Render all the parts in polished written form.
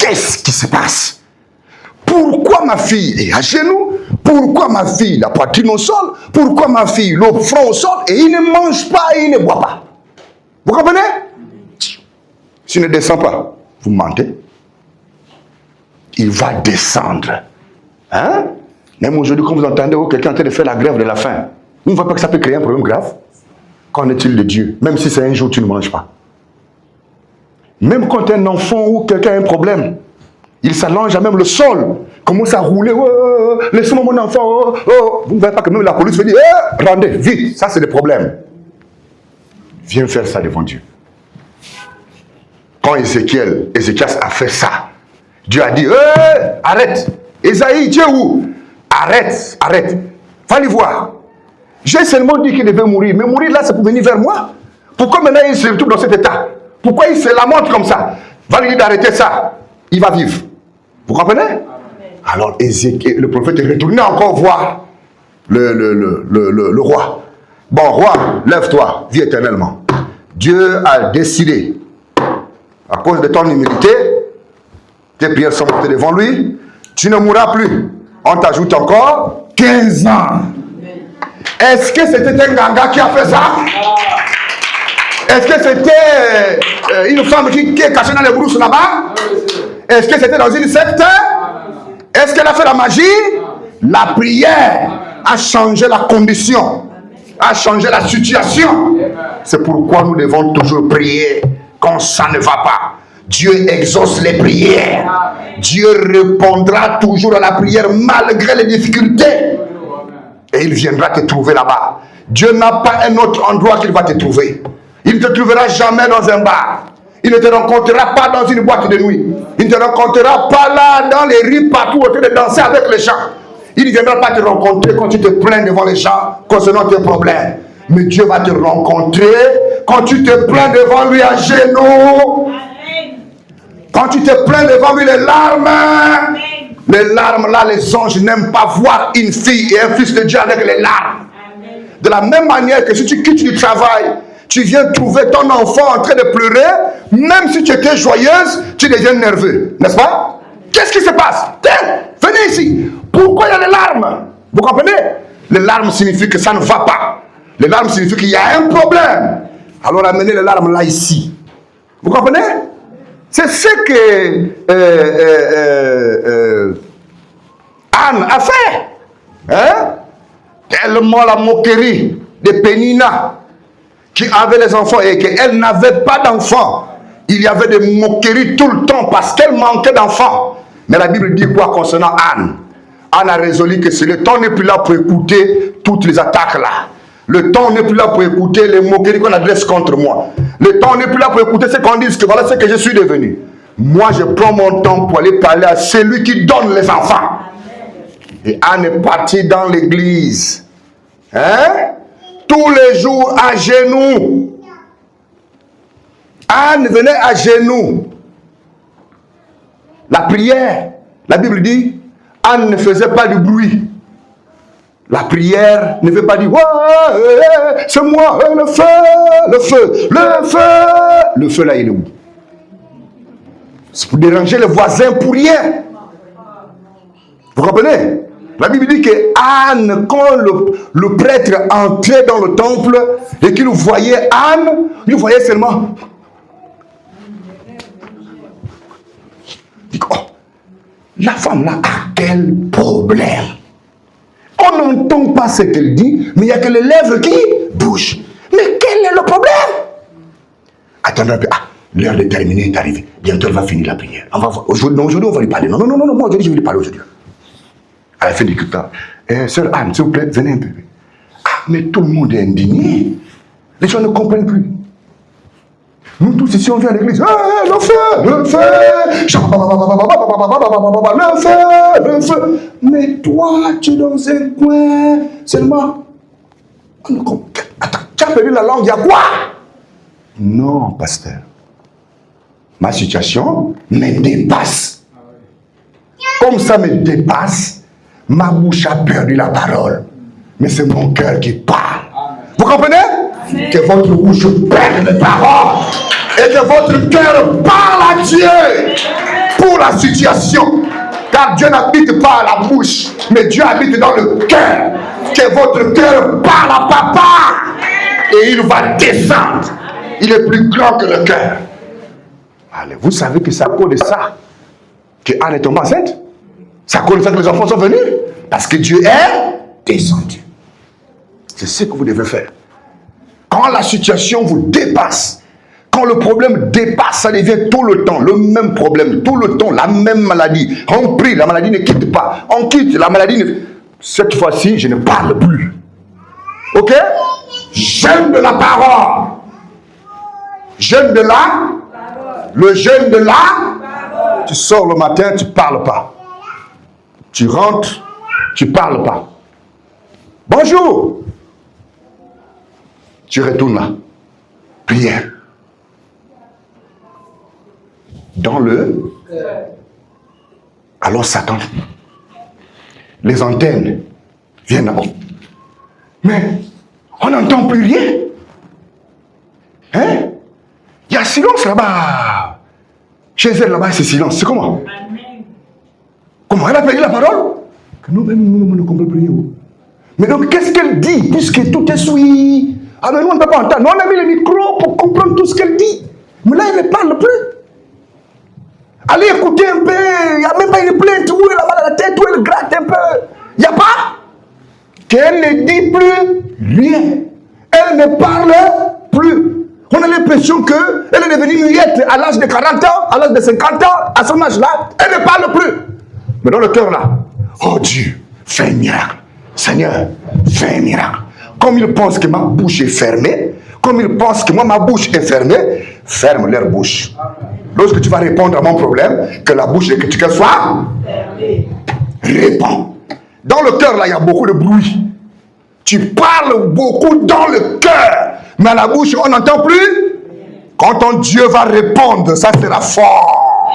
qu'est-ce qui se passe? Pourquoi ma fille est à genoux? Pourquoi ma fille la poitrine au sol? Pourquoi ma fille le front au sol? Et il ne mange pas et il ne boit pas. Vous comprenez? S'il ne descend pas, vous mentez. Il va descendre. Hein? Même aujourd'hui, quand vous entendez quelqu'un en train de faire la grève de la faim, vous ne voyez pas que ça peut créer un problème grave? Qu'en est-il de Dieu? Même si c'est un jour, tu ne manges pas. Même quand un enfant ou quelqu'un a un problème, il s'allonge à même le sol, commence à rouler. Oh, laissez-moi mon enfant. Oh, oh. Vous ne voyez pas que même la police veut dire rendez, vite, ça c'est le problème. Viens faire ça devant Dieu. Quand Ézéchias a fait ça, Dieu a dit arrête. Esaïe, tu es où? Arrête. Va aller voir. J'ai seulement dit qu'il devait mourir, mais mourir là, c'est pour venir vers moi. Pourquoi maintenant il se retrouve dans cet état? Pourquoi il se lamente comme ça? Va lui dire d'arrêter ça. Il va vivre. Vous comprenez? Amen. Alors Ézéchiel, le prophète est retourné encore voir le roi. Bon, roi, lève-toi, vis éternellement. Dieu a décidé, à cause de ton humilité, tes prières sont montées devant lui, tu ne mourras plus. On t'ajoute encore 15 ans. Est-ce que c'était un ganga qui a fait ça? Est-ce que c'était une femme qui est cachée dans les brousses là-bas? Est-ce que c'était dans une secte? Est-ce qu'elle a fait la magie? La prière a changé la condition, a changé la situation. C'est pourquoi nous devons toujours prier quand ça ne va pas. Dieu exauce les prières. Dieu répondra toujours à la prière malgré les difficultés. Et il viendra te trouver là-bas. Dieu n'a pas un autre endroit qu'il va te trouver. Il ne te trouvera jamais dans un bar. Il ne te rencontrera pas dans une boîte de nuit. Il ne te rencontrera pas là dans les rues partout en train de danser avec les gens. Il ne viendra pas te rencontrer quand tu te plains devant les gens concernant tes problèmes. Mais Dieu va te rencontrer quand tu te plains devant lui à genoux. Quand tu te plains devant lui, les larmes là, les anges n'aiment pas voir une fille et un fils de Dieu avec les larmes. De la même manière que si tu quittes du travail, tu viens trouver ton enfant en train de pleurer, même si tu étais joyeuse, tu deviens nerveux, n'est-ce pas? Qu'est-ce qui se passe? Tiens, venez ici. Pourquoi il y a des larmes? Vous comprenez? Les larmes signifient que ça ne va pas. Les larmes signifient qu'il y a un problème. Alors amenez les larmes là ici. Vous comprenez? C'est ce que Anne a fait. Hein? Tellement la moquerie de Pénina, qui avait les enfants et qu'elle n'avait pas d'enfants. Il y avait des moqueries tout le temps parce qu'elle manquait d'enfants. Mais la Bible dit quoi concernant Anne? Anne a résolu que le temps n'est plus là pour écouter toutes les attaques là. Le temps n'est plus là pour écouter les moqueries qu'on adresse contre moi. Le temps n'est plus là pour écouter ce qu'on dit, que voilà ce que je suis devenu. Moi, je prends mon temps pour aller parler à celui qui donne les enfants. Et Anne est partie dans l'église. Hein? Tous les jours à genoux. Anne venait à genoux. La prière, la Bible dit, Anne ne faisait pas du bruit. La prière ne veut pas dire, ouais, c'est moi, le feu, le feu, le feu. Le feu là, il est où? C'est pour déranger les voisins pour rien. Vous comprenez? La Bible dit que Anne, quand le prêtre entrait dans le temple et qu'il voyait Anne, il voyait seulement. Il dit, oh, la femme là a quel problème? On n'entend pas ce qu'elle dit, mais il n'y a que les lèvres qui bougent. Mais quel est le problème? Attendez un peu. Ah, l'heure de terminer est arrivée. Bientôt, elle va finir la prière. On va voir. Aujourd'hui, on va lui parler. Non, moi, aujourd'hui, je vais lui parler aujourd'hui. À la fin du temps, sœur Anne, s'il vous plaît, venez un peu. Ah, mais tout le monde est indigné. Les gens ne comprennent plus. Nous tous ici, on vient à l'église. Le feu, le feu, le feu. Mais toi, tu es dans un coin. Seulement. Attends, tu as perdu la langue, il y a quoi? Non, pasteur. Ma situation me dépasse. Comme ça me dépasse, ma bouche a perdu la parole. Mais c'est mon cœur qui parle. Vous comprenez? Amen. Que votre bouche perde les paroles. Et que votre cœur parle à Dieu. pour la situation. Car Dieu n'habite pas à la bouche, mais Dieu habite dans le cœur. Que votre cœur parle à papa et il va descendre. Il est plus grand que le cœur. Allez, vous savez que c'est à cause de ça que Anne est tombée enceinte. C'est à cause de ça que les enfants sont venus. Parce que Dieu est descendu. C'est ce que vous devez faire. Quand la situation vous dépasse, quand le problème dépasse, ça devient tout le temps le même problème, tout le temps la même maladie. On prie, la maladie ne quitte pas. On quitte, la maladie ne... Cette fois-ci, je ne parle plus. Ok? Jeûne de la parole. Jeûne de la... Le jeûne de la... Tu sors le matin, tu ne parles pas. Tu rentres, tu ne parles pas. Bonjour. Tu retournes là. Prière. Dans le... Alors Satan, les antennes viennent là-bas. Mais on n'entend plus rien. Hein? Il y a silence là-bas. Chez elle là-bas, c'est silence. C'est comment? Comment? Elle a payé la parole? Que nous-mêmes, nous ne comprenons plus rien. Mais donc, qu'est-ce qu'elle dit? Puisque tout est souillé. Ah mais nous, on ne peut pas entendre. Nous, on a mis le micro pour comprendre tout ce qu'elle dit. Mais là, elle ne parle plus. Allez écouter un peu. Il n'y a même pas une plainte où elle a mal à la tête, où elle gratte un peu. Il n'y a pas. Qu'elle ne dit plus rien. Elle ne parle plus. On a l'impression qu'elle est devenue muette à l'âge de 40 ans, à l'âge de 50 ans, à son âge-là. Elle ne parle plus. Mais dans le cœur là, oh Dieu, fais un miracle. Seigneur, fais un miracle. Comme ils pensent que ma bouche est fermée, comme ils pensent que moi ma bouche est fermée, ferme leur bouche. Lorsque tu vas répondre à mon problème, que la bouche et que tu sois fermée. Réponds. Dans le cœur là, il y a beaucoup de bruit. Tu parles beaucoup dans le cœur, mais à la bouche, on n'entend plus. Quand ton Dieu va répondre, ça sera fort.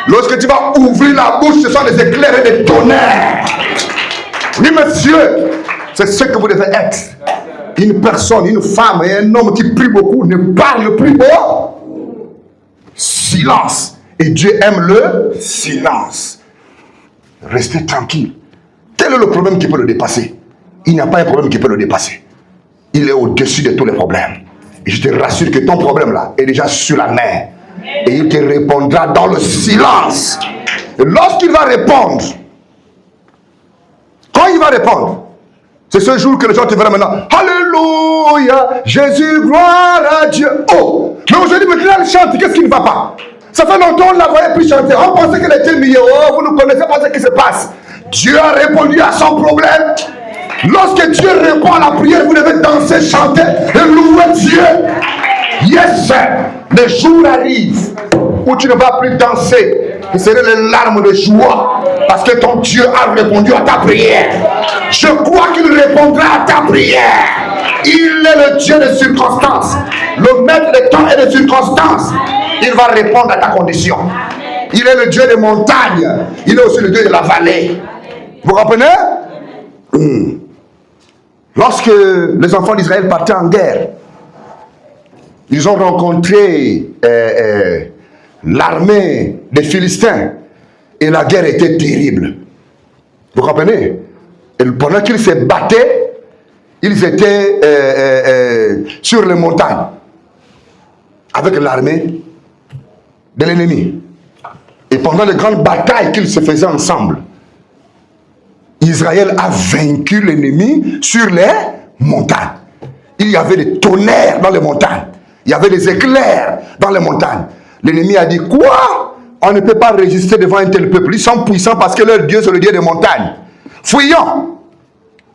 Lorsque tu vas ouvrir la bouche, ce sont des éclairs et des tonnerres. Oui, monsieur, c'est ce que vous devez être. Une personne, une femme et un homme qui prie beaucoup ne parle plus beau. Silence. Et Dieu aime le silence. Restez tranquille. Quel est le problème qui peut le dépasser? Il n'y a pas un problème qui peut le dépasser. Il est au-dessus de tous les problèmes. Et je te rassure que ton problème là est déjà sur la main. Et il te répondra dans le silence. Et lorsqu'il va répondre, quand il va répondre, c'est ce jour que les gens te verront maintenant. Alléluia, Jésus, gloire à Dieu. Oh, mais aujourd'hui, maintenant, elle chante. Qu'est-ce qui ne va pas? Ça fait longtemps qu'on ne la voyait plus chanter. On pensait qu'elle était mieux. Oh, vous ne connaissez pas ce qui se passe. Dieu a répondu à son problème. Lorsque Dieu répond à la prière, vous devez danser, chanter et louer Dieu. Yes, le jour arrive où tu ne vas plus danser. Ce seraient les larmes de joie parce que ton Dieu a répondu à ta prière. Je crois qu'il répondra à ta prière. Il est le Dieu des circonstances, le maître des temps et des circonstances. Il va répondre à ta condition. Il est le Dieu des montagnes. Il est aussi le Dieu de la vallée. Vous comprenez? Lorsque les enfants d'Israël partaient en guerre, ils ont rencontré l'armée des Philistins et la guerre était terrible. Vous comprenez? Et pendant qu'ils se battaient, ils étaient sur les montagnes avec l'armée de l'ennemi. Et pendant les grandes batailles qu'ils se faisaient ensemble, Israël a vaincu l'ennemi sur les montagnes. Il y avait des tonnerres dans les montagnes. Il y avait des éclairs dans les montagnes. L'ennemi a dit, quoi? On ne peut pas résister devant un tel peuple. Ils sont puissants parce que leur Dieu, c'est le Dieu des montagnes. Fuyons.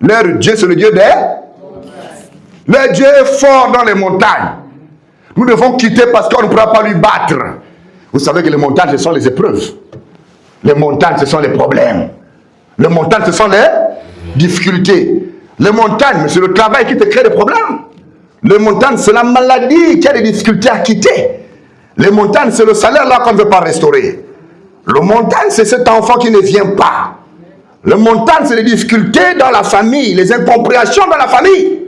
Leur Dieu, c'est le Dieu des montagnes. Leur Dieu est fort dans les montagnes. Nous devons quitter parce qu'on ne pourra pas lui battre. Vous savez que les montagnes, ce sont les épreuves. Les montagnes, ce sont les problèmes. Les montagnes, ce sont les difficultés. Les montagnes, c'est le travail qui te crée des problèmes. Les montagnes, c'est la maladie qui a des difficultés à quitter. Les montagnes, c'est le salaire là qu'on ne veut pas restaurer. Le montagne, c'est cet enfant qui ne vient pas. Le montagne, c'est les difficultés dans la famille, les incompréhensions dans la famille.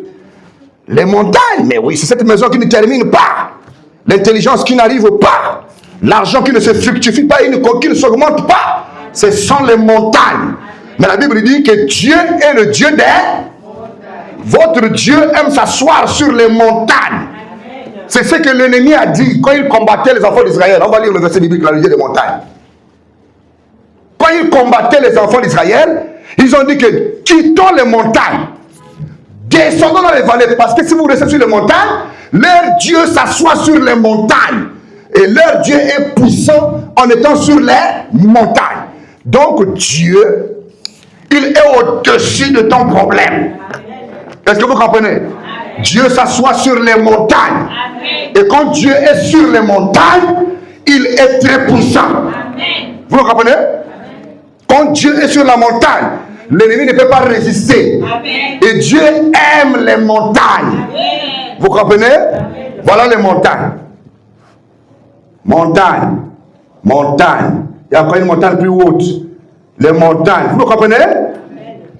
Les montagnes, mais oui, c'est cette maison qui ne termine pas. L'intelligence qui n'arrive pas. L'argent qui ne se fructifie pas, qui ne s'augmente pas, ce sont les montagnes. Mais la Bible dit que Dieu est le Dieu des... Votre Dieu aime s'asseoir sur les montagnes. C'est ce que l'ennemi a dit quand il combattait les enfants d'Israël. On va lire le verset biblique, le Dieu des montagnes. Quand il combattait les enfants d'Israël, ils ont dit que quittons les montagnes, descendons dans les vallées, parce que si vous restez sur les montagnes, leur Dieu s'assoit sur les montagnes. Et leur Dieu est puissant en étant sur les montagnes. Donc Dieu, il est au-dessus de ton problème. Est-ce que vous comprenez? Dieu s'assoit sur les montagnes. Et quand Dieu est sur les montagnes, il est très puissant. Vous le comprenez? Quand Dieu est sur la montagne, l'ennemi ne peut pas résister. Et Dieu aime les montagnes. Vous comprenez? Voilà les montagnes. Montagne. Montagne. Il y a encore une montagne plus haute. Les montagnes. Vous le comprenez?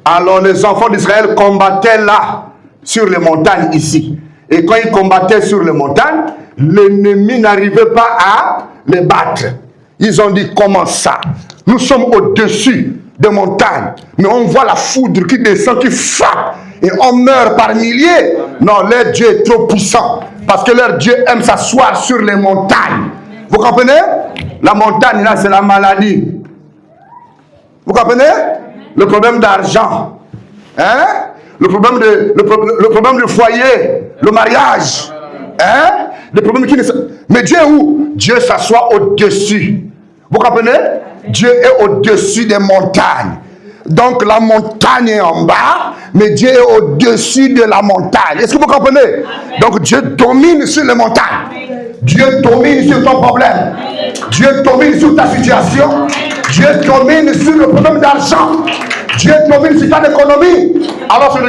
Alors les enfants d'Israël combattaient là, sur les montagnes ici. Et quand ils combattaient sur les montagnes, l'ennemi n'arrivait pas à les battre. Ils ont dit, comment ça? Nous sommes au-dessus des montagnes, mais on voit la foudre qui descend, qui frappe, et on meurt par milliers. Non, leur Dieu est trop puissant, parce que leur Dieu aime s'asseoir sur les montagnes. Vous comprenez? La montagne, là, c'est la maladie. Vous comprenez? Le problème d'argent. Hein? Le problème du foyer. Le mariage. Hein? Le problème qui ne... Mais Dieu est où? Dieu s'assoit au-dessus. Vous comprenez? Dieu est au-dessus des montagnes. Donc la montagne est en bas, mais Dieu est au-dessus de la montagne. Est-ce que vous comprenez? Donc Dieu domine sur les montagnes. Dieu domine sur ton problème. Dieu domine sur ta situation. Dieu domine sur le problème d'argent. Dieu domine sur ta économie. Alors c'est le Dieu